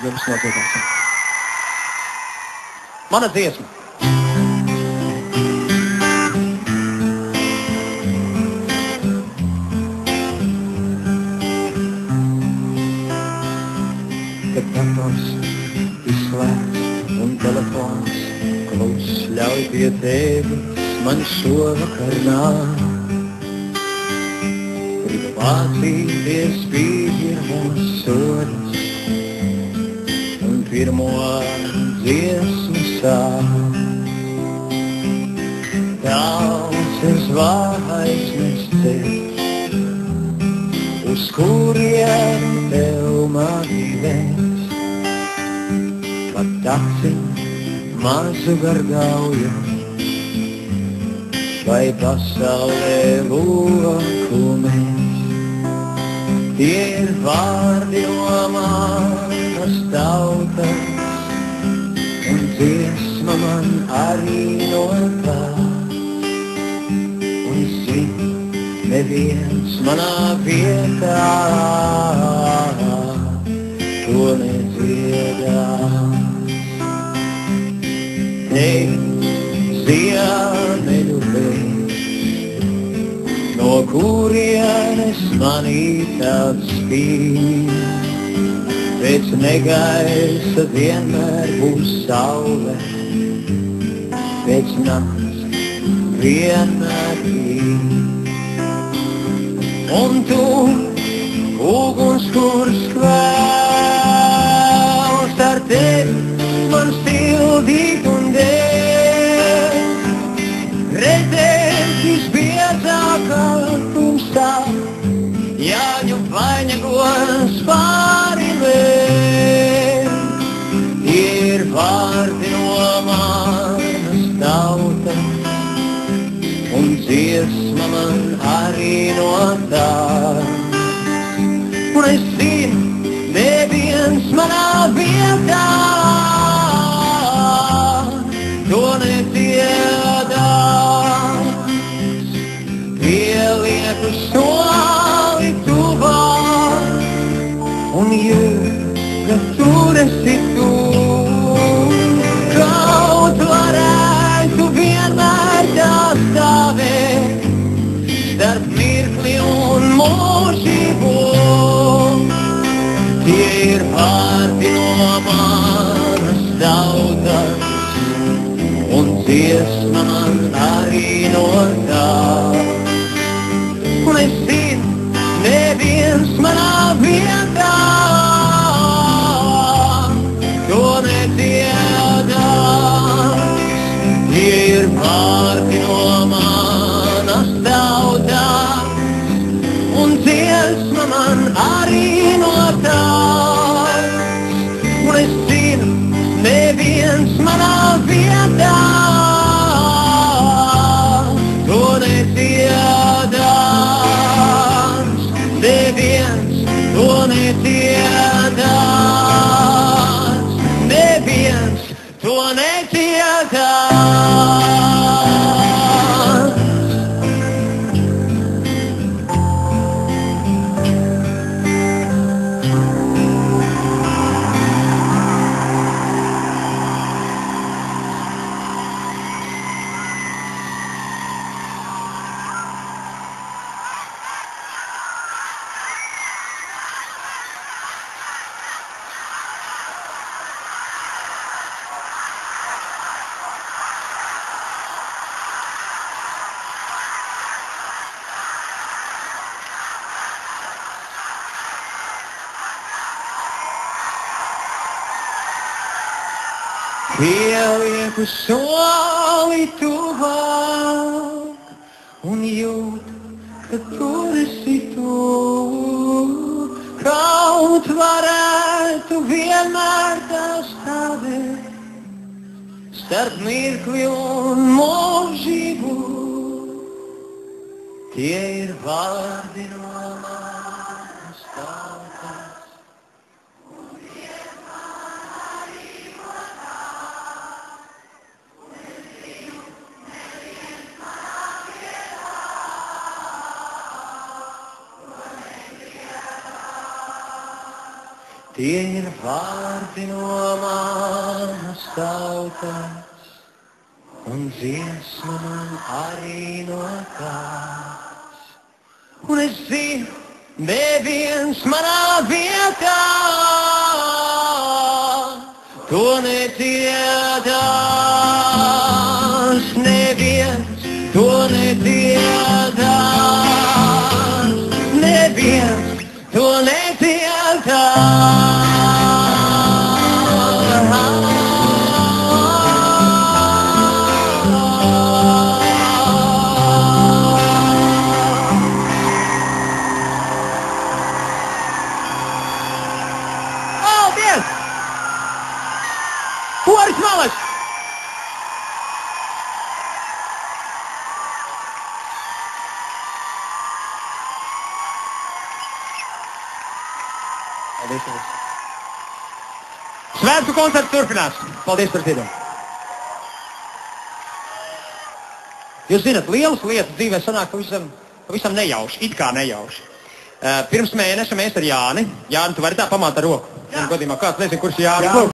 jums nodziedāsim. Mana dziesma. Kad dators izslēgts un telefons kluss ļauj pie tevis man šovakar nāk. Gribu mācīties pirmos soļus un pirmo dziesmu sāk. Daudz ir zvaigznes ceļš, uz kuriem tev mani vēs. Pat taksim mazu gargauju, vai pasaulē loku mēs. Tie ir vārdi no manas tautas, un dziesma man arī no tā. Un zin, neviens manā vietā to nedziedās. Ej, ziemeļu vējš, no kurienes manī tāds spīd. Pēc negaisa vienmēr būs saule, pēc nakts vienmēr rīt. Un tu, uguns, kurš kvēls, ar tevi man sildīt un dēļ. Redzēt visbiezākā tumstā, Jāņu vainagos pāri vēl. Ir vārdi no manas tautas, un dziesma man arī no tās. Un es zinu, neviens manā vietā to nedziedās. Pielieku soli tuvāk un jūt, ka tur esi tu. Kaut varētu vienmēr tā stāvēt starp mirkli un mūžību. Tie ir vārdi no manas tautas, un dziesma man arī no tā. Un es zinu, neviens manā vietā to nedziedās. Tie ir vārdi no manas tautas, un dziesma man arī no tās. Un es zinu, neviens manā vietā to nedziedās. Neviens to nedziedās. Neviens to nedziedās. Pielieku soli tuvāk un jūt, ka tur esi tu. Kaut varētu vienmēr tā stāvēt starp mirkli un mūžību. Tie ir vārdi no manas tautas. Tie ir vārdi no manas tautas, un dziesma man arī no tās. Un es zinu, neviens manā vietā to nedziedās. Neviens to nedziedās. Neviens to nedziedās. Koris Malačs! Paldies jums! Svētku koncerts turpinās! Paldies par dziedojumu! Jūs zināt, lielas lietas dzīvē sanāk pavisam nejauši, it kā nejauši. Pirms mēneša mēs ar Jāni, tu vari tā pamāt ar roku. Godījumā, kāds nezinu, kurš Jānis.